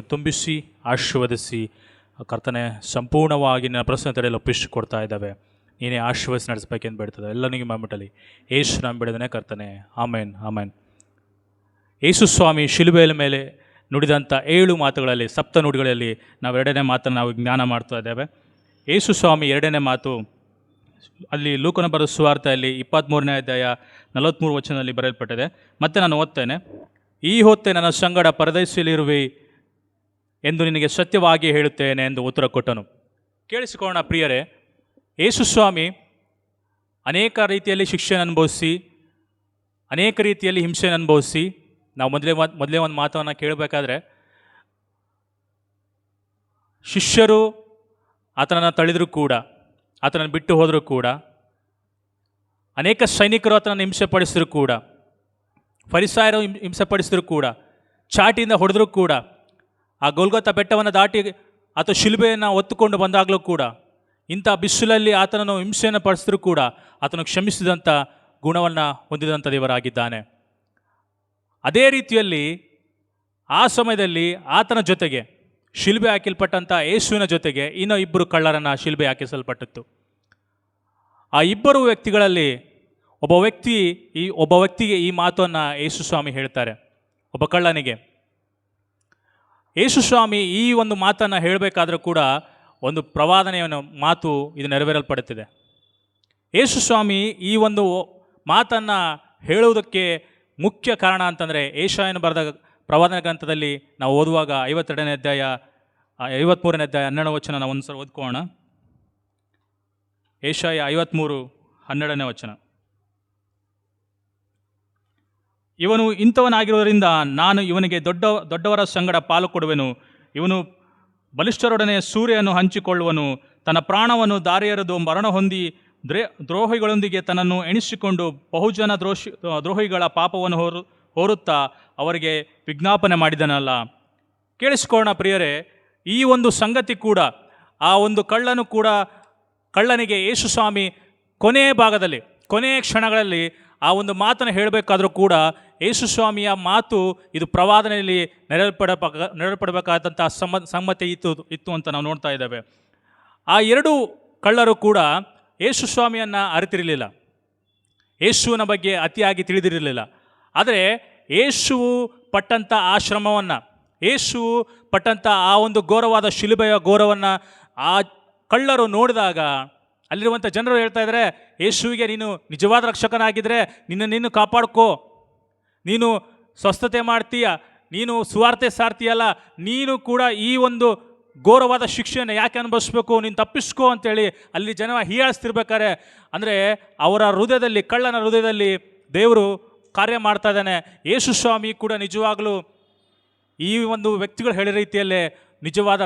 ತುಂಬಿಸಿ ಆಶೀರ್ವದಿಸಿ ಕರ್ತನೆ ಸಂಪೂರ್ಣವಾಗಿ ನನ್ನ ಪ್ರಶ್ನೆ ತಡೆಯಲು ಒಪ್ಪಿಸಿಕೊಡ್ತಾ ಇದ್ದಾವೆ. ನೀನೇ ಆಶೀರ್ವದಿಸಿ ನಡೆಸಬೇಕೆಂದು ಬೇಡ್ತದೆ ಎಲ್ಲನಿಗೆ ಮಾಡ್ಬಿಟ್ಟಲಿ ಏಸು ನಾನು ಬಿಡೋದನ್ನೇ ಕರ್ತನೆ. ಆಮೇನ್ ಆಮೇನ್. ಯೇಸು ಸ್ವಾಮಿ ಶಿಲುಬೆಯ ಮೇಲೆ ನುಡಿದಂಥ 7 ಮಾತುಗಳಲ್ಲಿ ಸಪ್ತ ನುಡಿಗಳಲ್ಲಿ ನಾವು 2ನೇ ಮಾತನ್ನು ನಾವು ಜ್ಞಾನ ಮಾಡ್ತಾ ಇದ್ದೇವೆ. ಯೇಸು ಸ್ವಾಮಿ 2ನೇ ಮಾತು ಅಲ್ಲಿ ಲೂಕನ ಬರೆದ ಸುವಾರ್ತೆಯಲ್ಲಿ 23ನೇ ಅಧ್ಯಾಯ 43 ವಚನದಲ್ಲಿ ಬರೆಯಲ್ಪಟ್ಟಿದೆ. ಮತ್ತೆ ನಾನು ಓದ್ತೇನೆ. ಈ ಹೊತ್ತೇ ನನ್ನ ಸಂಗಡ ಪರದೈಸಿಯಲ್ಲಿರುವೆ ಎಂದು ನಿನಗೆ ಸತ್ಯವಾಗಿ ಹೇಳುತ್ತೇನೆ ಎಂದು ಉತ್ತರ ಕೊಟ್ಟನು. ಕೇಳಿಸಿಕೊಳ್ಳೋಣ ಪ್ರಿಯರೇ, ಯೇಸು ಸ್ವಾಮಿ ಅನೇಕ ರೀತಿಯಲ್ಲಿ ಶಿಕ್ಷೆಯನ್ನು ಅನುಭವಿಸಿ ಅನೇಕ ರೀತಿಯಲ್ಲಿ ಹಿಂಸೆಯನ್ನು ಅನುಭವಿಸಿ ನಾವು ಮೊದಲೇ ಒಂದು ಮಾತನ್ನು ಕೇಳಬೇಕಾದ್ರೆ, ಶಿಷ್ಯರು ಆತನನ್ನು ತಳ್ಳಿದರೂ ಕೂಡ, ಆತನನ್ನು ಬಿಟ್ಟು ಹೋದರೂ ಕೂಡ, ಅನೇಕ ಸೈನಿಕರು ಆತನನ್ನು ಹಿಂಸೆಪಡಿಸಿದ್ರು ಕೂಡ, ಫರಿಸಾಯರು ಹಿಂಸೆಪಡಿಸಿದ್ರು ಕೂಡ, ಚಾಟಿಯಿಂದ ಹೊಡೆದರೂ ಕೂಡ, ಆ ಗೊಲ್ಗೊಥಾ ಬೆಟ್ಟವನ್ನು ದಾಟಿ ಆತ ಶಿಲುಬೆಯನ್ನು ಹೊತ್ತುಕೊಂಡು ಬಂದಾಗಲೂ ಕೂಡ, ಇಂಥ ಬಿಸಿಲಲ್ಲಿ ಆತನನ್ನು ಹಿಂಸೆಯನ್ನು ಪಡಿಸಿದ್ರು ಕೂಡ ಆತನು ಕ್ಷಮಿಸಿದಂಥ ಗುಣವನ್ನು ಹೊಂದಿದಂಥ ದೇವರಾಗಿದ್ದಾನೆ. ಅದೇ ರೀತಿಯಲ್ಲಿ ಆ ಸಮಯದಲ್ಲಿ ಆತನ ಜೊತೆಗೆ ಶಿಲುಬೆ ಹಾಕಿಲ್ಪಟ್ಟಂಥ ಯೇಸುವಿನ ಜೊತೆಗೆ ಇನ್ನೂ 2 ಕಳ್ಳರನ್ನು ಶಿಲುಬೆ ಹಾಕಿಸಲ್ಪಟ್ಟಿತ್ತು. ಆ 2 ವ್ಯಕ್ತಿಗಳಲ್ಲಿ ಒಬ್ಬ ವ್ಯಕ್ತಿಗೆ ಈ ಮಾತನ್ನು ಯೇಸು ಸ್ವಾಮಿ ಹೇಳ್ತಾರೆ, ಒಬ್ಬ ಕಳ್ಳನಿಗೆ. ಯೇಸು ಸ್ವಾಮಿ ಈ ಒಂದು ಮಾತನ್ನು ಹೇಳಬೇಕಾದ್ರೂ ಕೂಡ ಒಂದು ಪ್ರವಾದನೆಯ ಮಾತು ಇದು ನೆರವೇರಲ್ಪಡುತ್ತಿದೆ. ಯೇಸು ಸ್ವಾಮಿ ಈ ಒಂದು ಮಾತನ್ನು ಹೇಳುವುದಕ್ಕೆ ಮುಖ್ಯ ಕಾರಣ ಅಂತಂದರೆ, ಯೆಶಾಯನು ಬರೆದ ಪ್ರವಾದನೆ ಗ್ರಂಥದಲ್ಲಿ ನಾವು ಓದುವಾಗ 52ನೇ ಅಧ್ಯಾಯ 53ನೇ ಅಧ್ಯಾಯ 12ನೇ ವಚನ ನಾವು ಒಂದು ಸಲ ಓದ್ಕೊಳ್ಳೋಣ. ಯೆಶಾಯ 53:12ನೇ ವಚನ. ಇವನು ಇಂಥವನಾಗಿರುವುದರಿಂದ ನಾನು ಇವನಿಗೆ ದೊಡ್ಡವರ ಸಂಗಡ ಪಾಲು ಕೊಡುವೆನು. ಇವನು ಬಲಿಷ್ಠರೊಡನೆ ಸೂರ್ಯನು ಹಂಚಿಕೊಳ್ಳುವನು. ತನ್ನ ಪ್ರಾಣವನ್ನು ದಾರಿಯೆರೆದು ಮರಣ ಹೊಂದಿ ದ್ರೋಹಿಗಳೊಂದಿಗೆ ತನ್ನನ್ನು ಎಣಿಸಿಕೊಂಡು ಬಹುಜನ ದ್ರೋಹಿಗಳ ಪಾಪವನ್ನು ಹೊರುತ್ತಾ ಅವರಿಗೆ ವಿಜ್ಞಾಪನೆ ಮಾಡಿದನಲ್ಲ. ಕೇಳಿಸಿಕೊಳ್ಳೋಣ ಪ್ರಿಯರೇ, ಈ ಒಂದು ಸಂಗತಿ ಕೂಡ, ಆ ಒಂದು ಕಳ್ಳನಿಗೆ ಯೇಸು ಸ್ವಾಮಿ ಕೊನೆಯ ಭಾಗದಲ್ಲಿ, ಕೊನೆಯ ಕ್ಷಣಗಳಲ್ಲಿ ಆ ಒಂದು ಮಾತನ್ನು ಹೇಳಬೇಕಾದ್ರೂ ಕೂಡ ಯೇಸು ಸ್ವಾಮಿಯ ಮಾತು ಇದು ಪ್ರವಾದನೆಯಲ್ಲಿ ನೆರವೇರಪಡಬೇಕಾದಂಥ ಸಮ್ಮತಿ ಇತ್ತು ಅಂತ ನಾವು ನೋಡ್ತಾ ಇದ್ದೇವೆ. ಆ 2 ಕಳ್ಳರು ಕೂಡ ಯೇಸು ಸ್ವಾಮಿಯನ್ನು ಅರಿತಿರಲಿಲ್ಲ, ಯೇಸುವಿನ ಬಗ್ಗೆ ಅತಿಯಾಗಿ ತಿಳಿದಿರಲಿಲ್ಲ. ಆದರೆ ಯೇಸುವು ಪಟ್ಟಂಥ ಆ ಶ್ರಮವನ್ನು, ಯೇಸುವು ಪಟ್ಟಂಥ ಆ ಒಂದು ಘೋರವಾದ ಶಿಲುಬೆಯ ಘೋರವನ್ನು ಆ ಕಳ್ಳರು ನೋಡಿದಾಗ ಅಲ್ಲಿರುವಂಥ ಜನರು ಹೇಳ್ತಾ ಇದ್ದಾರೆ, ಯೇಸುವಿಗೆ ನೀನು ನಿಜವಾದ ರಕ್ಷಕನಾಗಿದ್ದರೆ ನಿನ್ನನ್ನು ಕಾಪಾಡ್ಕೋ, ನೀನು ಸ್ವಸ್ಥತೆ ಮಾಡ್ತೀಯ, ನೀನು ಸುವಾರ್ತೆ ಸಾರ್ತೀಯಲ್ಲ, ನೀನು ಕೂಡ ಈ ಒಂದು ಘೋರವಾದ ಶಿಕ್ಷೆಯನ್ನು ಯಾಕೆ ಅನುಭವಿಸ್ಬೇಕು, ನೀನು ತಪ್ಪಿಸ್ಕೋ ಅಂತೇಳಿ ಅಲ್ಲಿ ಜನ ಹೀಯಾಳಿಸ್ತಿರ್ಬೇಕಾರೆ, ಅಂದರೆ ಅವರ ಹೃದಯದಲ್ಲಿ, ಕಳ್ಳನ ಹೃದಯದಲ್ಲಿ ದೇವರು ಕಾರ್ಯ ಮಾಡ್ತಾ ಇದ್ದಾನೆ. ಯೇಸು ಸ್ವಾಮಿ ಕೂಡ ನಿಜವಾಗಲೂ ಈ ಒಂದು ವ್ಯಕ್ತಿಗಳು ಹೇಳಿದ ರೀತಿಯಲ್ಲೇ ನಿಜವಾದ